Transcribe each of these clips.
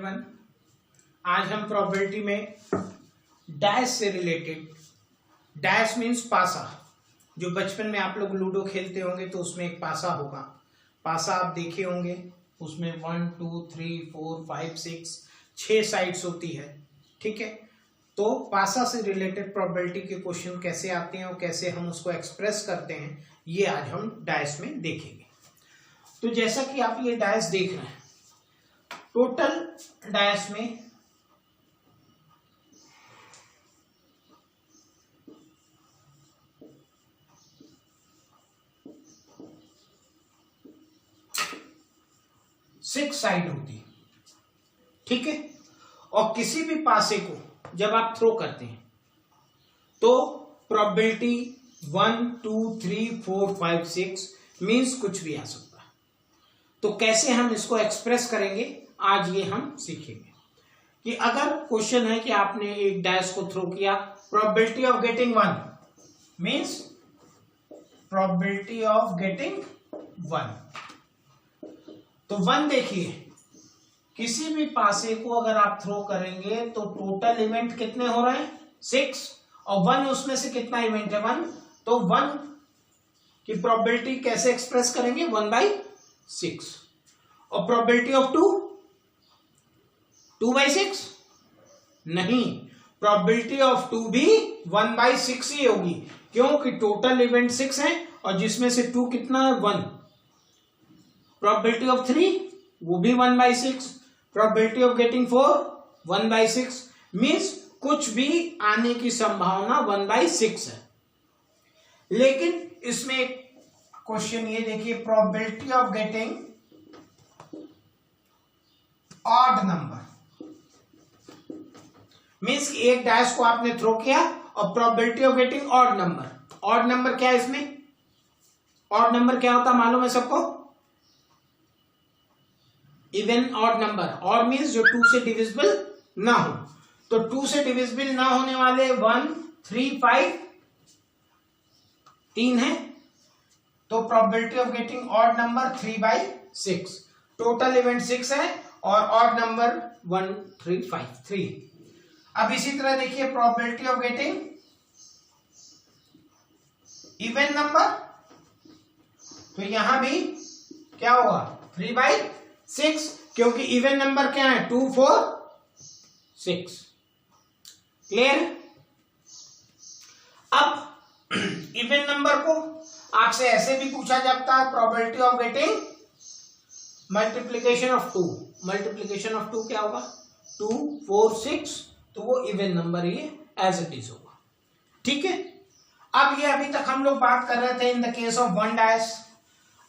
Everyone. आज हम probability में डैश से रिलेटेड, डैश मीन्स पासा। जो बचपन में आप लोग लूडो खेलते होंगे तो उसमें एक पासा होगा। पासा आप देखे होंगे, उसमें 1 2 3 4 5 6 साइड्स होती है। ठीक है, तो पासा से रिलेटेड प्रोबेबिलिटी के क्वेश्चन कैसे आते हैं और कैसे हम उसको एक्सप्रेस करते हैं, ये आज हम डैश में देखेंगे। तो जैसा कि आप ये डैश देख रहे हैं, टोटल डैश में सिक्स साइड होती है। ठीक है, और किसी भी पासे को जब आप थ्रो करते हैं तो प्रोबेबिलिटी 1 2 3 4 5 6 मीन्स कुछ भी आ सकता है। तो कैसे हम इसको एक्सप्रेस करेंगे, आज ये हम सीखेंगे। कि अगर क्वेश्चन है कि आपने एक डैश को थ्रो किया, probability of getting 1 means probability of getting 1। तो 1 देखिए, किसी भी पासे को अगर आप थ्रो करेंगे तो टोटल इवेंट कितने हो रहे हैं 6, और 1 उसमें से कितना इवेंट है 1, तो 1 की प्रोबेबिलिटी कैसे एक्सप्रेस करेंगे 1/6। और प्रोबेबिलिटी ऑफ 2/6 नहीं, प्रोबेबिलिटी ऑफ 2 भी 1/6 ही होगी, क्योंकि टोटल इवेंट 6 है और जिसमें से 2 कितना है 1। प्रोबेबिलिटी ऑफ 3 वो भी 1/6, प्रोबेबिलिटी ऑफ गेटिंग 4 1/6 मीन्स कुछ भी आने की संभावना 1/6 है। लेकिन इसमें एक क्वेश्चन ये देखिए, probability of getting odd number means एक डैश को आपने थ्रो किया और probability of getting odd number. Odd number क्या है इसमें, ऑड नंबर क्या होता मालूम है सबको, even odd number. Odd means जो 2 से डिविजिबल ना हो। तो 2 से डिविजिबल ना होने वाले 1 3 5 3 है, तो probability of getting odd number 3/6। Total event 6 है और ऑड नंबर 1 3 5 3। अब इसी तरह देखिए, probability of getting even number, तो यहां भी क्या होगा 3/6, क्योंकि इवन नंबर क्या है 2 4 6। क्लियर। अब इवन नंबर को आपसे ऐसे भी पूछा जाता है, probability of getting multiplication of 2। Multiplication of 2 क्या होगा 2 4 6, तो वो इवन नंबर ही एज इट इज होगा। ठीक है, अब ये अभी तक हम लोग बात कर रहे थे in the case of 1 dash.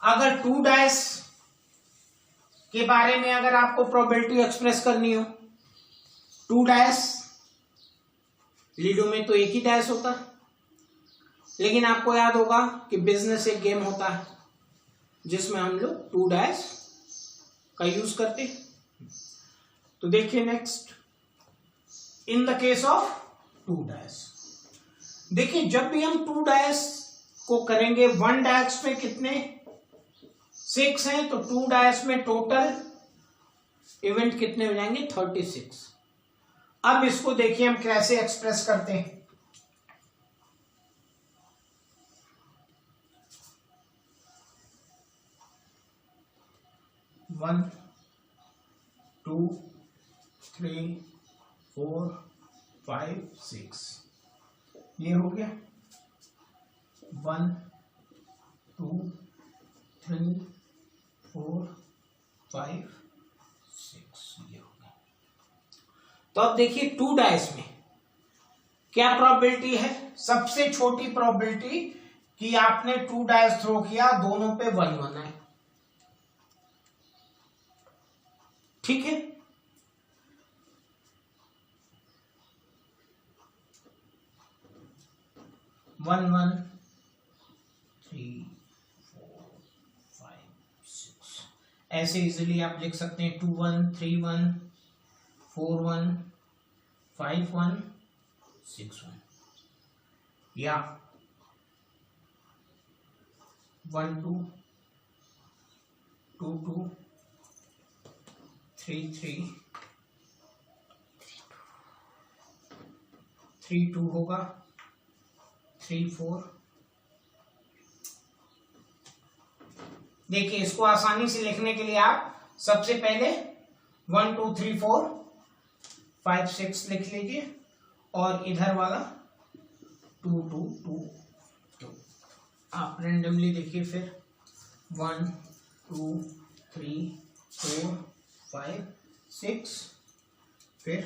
अगर 2 डैश के बारे में अगर आपको प्रोबेबिलिटी एक्सप्रेस करनी हो, 2 डैश, लीडो में तो एक ही डैश होता है, लेकिन आपको याद होगा कि बिजनेस एक गेम होता है जिसमें हम लोग 2 डैश का यूज करते हैं। तो देखिए next, in the case of 2 dash, देखिए जब भी हम 2 डैश को करेंगे, 1 डैश में कितने 6 हैं, तो 2 डैश में टोटल इवेंट कितने हो जाएंगे 36। अब इसको देखिए हम कैसे एक्सप्रेस करते हैं। 1 2 3 4 5 6 ये हो गया। 1 2 3 4 5 6 ये हो गया। तो अब देखिए 2 डैश में क्या प्रोबेबिलिटी है, सबसे छोटी प्रोबेबिलिटी कि आपने 2 डैश थ्रो किया, दोनों पे 1 1 है। ठीक है, 1 1 3 4 5 6 ऐसे इजीली आप लिख सकते हैं। 2 1 3 1 4 1 5 1 6 1, या 1 2 2 2 3 3 3 2 होगा, 3 4। देखिए इसको आसानी से लिखने के लिए आप सबसे पहले 1 2 3 4 5 6 लिख लीजिए और इधर वाला 2 2 2 2। आप रेंडमली देखिए फिर 1 2 3 4 5 6, फिर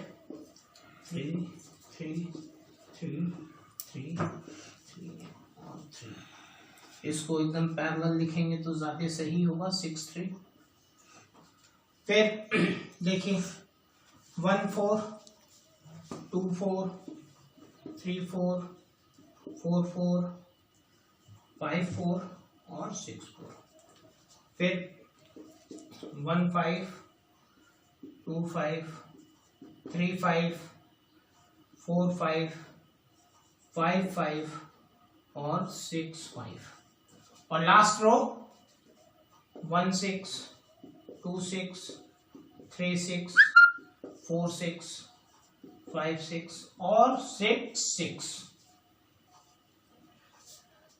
3 3 3 3 3 और 3। इसको एकदम पैरेलल लिखेंगे तो ज्यादा सही होगा, 6 3। फिर देखिए 1 4 2 4 3 4 4 4 5 4 और 6 4। फिर 1 5 2 5 3 5 4 5 5 5 और 6 5। और लास्ट रो 1 6 2 6 3 6 4 6 5 6 और 6 6।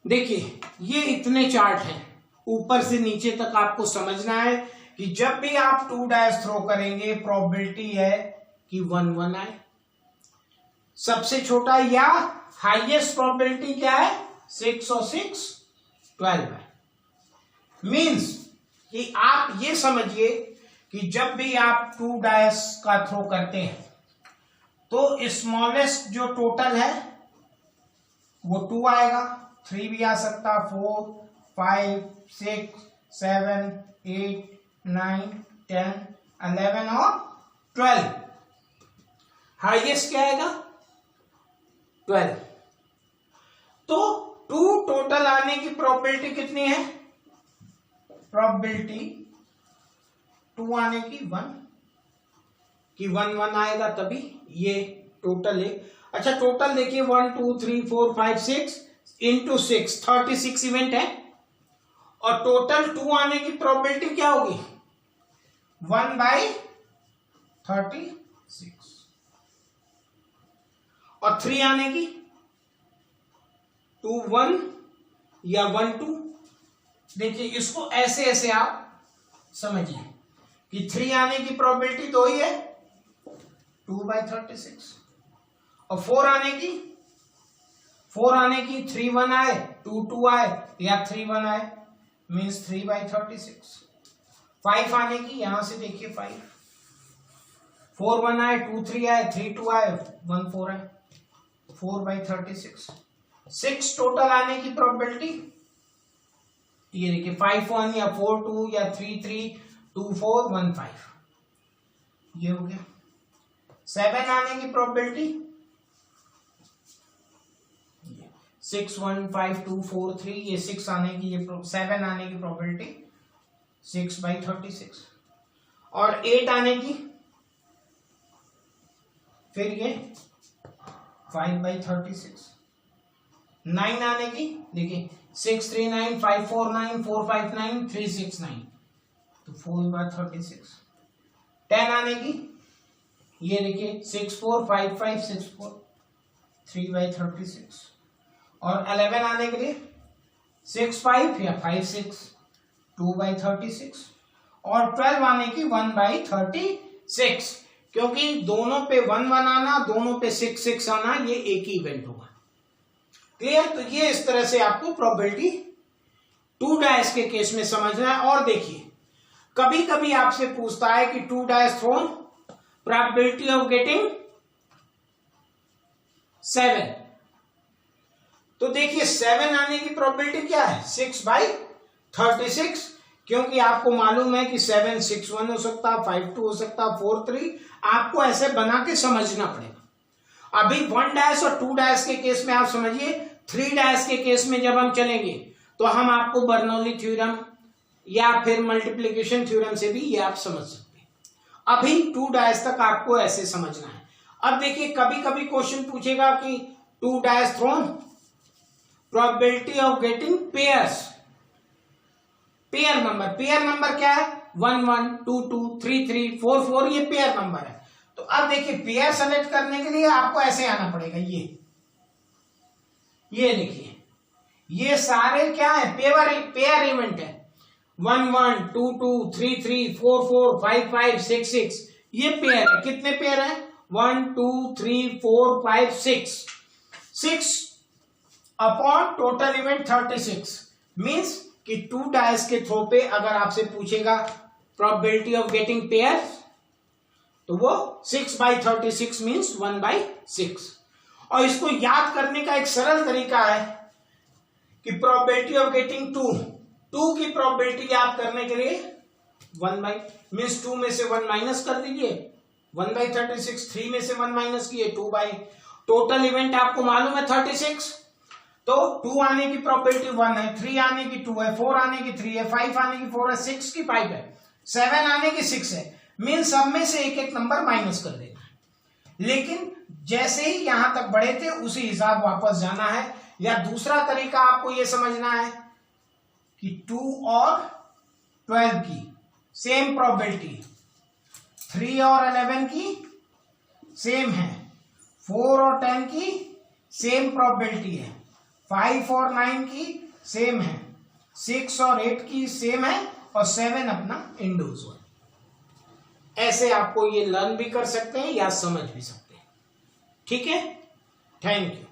देखिए ये इतने चार्ट हैं, ऊपर से नीचे तक आपको समझना है कि जब भी आप 2 डैश थ्रो करेंगे प्रोबेबिलिटी है कि 1 1 आए। सबसे छोटा या हाईएस्ट प्रोबेबिलिटी क्या है? 6 और 6 12 है। मींस कि आप ये समझिए कि जब भी आप 2 डैश का थ्रो करते हैं तो स्मॉलेस्ट जो टोटल है वो 2 आएगा, 3 भी आ सकता, 4 5 6 7 8 9 10 11 और 12। हाईएस्ट क्या आएगा? 12। तो 2 टोटल आने की प्रोबेबिलिटी कितनी है? प्रोबेबिलिटी 2 आने की 1, कि 1 1 आएगा तभी ये टोटल है। अच्छा टोटल देखिए 1 2 3 4 5 6 इंटू 6 36 इवेंट है, और टोटल 2 आने की प्रोबेबिलिटी क्या होगी? 1/36। और 3 आने की 2 1 या 1 2। देखिए इसको ऐसे ऐसे आप समझिए कि 3 आने की प्रोबेबिलिटी तो ही है 2/36, और 4 आने की 3 1 आए 2 2 आए या 3 1 आए, मीन्स 3/36। 5 आने की, यहां से देखिए 5, 4 1 आए 2 3 आए 3 2 आए 1 4 आए, 4/36। 6 टोटल आने की प्रोबेबिलिटी ये देखिए 5 1 या 4 2 या 3 3 2 4 1 5, ये हो गया। 7 आने की प्रोबेबिलिटी 6 1 5 2 4 3, ये 6 आने की, ये 7 आने की प्रोबेबिलिटी 6/36। और 8 आने की फिर ये 5/36। 9 आने की देखिए 6 3 9 5 4 9 4 5 9 3 6 9, तो 4/36। 10 आने की ये देखिए 6 4 5 5 6 4 3/36। और 11 आने के लिए 6 5 या 5 6 2/36। और 12 आने की 1/36, क्योंकि दोनों पे 1 1 आना, दोनों पे 6 6 आना, ये एक ही इवेंट होगा। क्लियर? तो ये इस तरह से आपको प्रोबेबिलिटी 2 डैश के केस में समझना है। और देखिए कभी कभी आपसे पूछता है कि 2 dice thrown probability of getting 7, तो देखिए 7 आने की प्रोबेबिलिटी क्या है? 6/36, क्योंकि आपको मालूम है कि 7 6 1 हो सकता, 5 2 हो सकता, 4 3, आपको ऐसे बना के समझना पड़ेगा। अभी 1 डैश और 2 डैश के केस में आप समझिए, 3 डैश के केस में जब हम चलेंगे तो हम आपको बर्नौली थ्योरम या फिर मल्टीप्लिकेशन थ्योरम से भी ये आप समझ सकते हैं। अभी 2 डैश तक आपको ऐसे समझना है। अब देखिए कभी कभी क्वेश्चन पूछेगा कि 2 dice thrown probability of getting pairs, pair number क्या है? 1 1 2 2 3 3 4 4, ये पेयर नंबर है। तो अब देखिए पेयर सेलेक्ट करने के लिए आपको ऐसे आना पड़ेगा, ये देखिए ये सारे क्या है, पेयर इवेंट है। 1 1 2 2 3 3 4 4 5 5 6 6 ये पेयर है। कितने पेयर है? 1 2 3 4 5 6 अपॉन टोटल इवेंट 36 मीन्स कि 2 डायस के थ्रो पे अगर आपसे पूछेगा प्रोबेबिलिटी ऑफ गेटिंग पेयर तो वो 6/36 मीन्स 1/6। और इसको याद करने का एक सरल तरीका है कि प्रोबेबिलिटी ऑफ गेटिंग 2 की प्रोबेबिलिटी याद करने के लिए 1 मीन्स 2 में से 1 माइनस कर दीजिए, 1/36, 3 में से 1 माइनस किए 2 टोटल इवेंट आपको मालूम है 36, तो 2 आने की प्रोबेबिलिटी 1 है, 3 आने की 2 है, 4 आने की 3 है, 5 आने की 4 है, 6 की 5 है, 7 आने की 6 है। मीन सब में से एक एक नंबर माइनस कर देना है। लेकिन जैसे ही यहां तक बढ़े थे उसी हिसाब वापस जाना है। या दूसरा तरीका आपको यह समझना है कि 2 और 12 की सेम प्रोबेबिलिटी, 3 और 11 की सेम है, 4 और 10 की सेम प्रोबेबिलिटी है, 5 और 9 की सेम है, 6 और 8 की सेम है और 7 अपना इंडिविजुअल। ऐसे आपको ये लर्न भी कर सकते हैं या समझ भी सकते हैं। ठीक है, थैंक यू।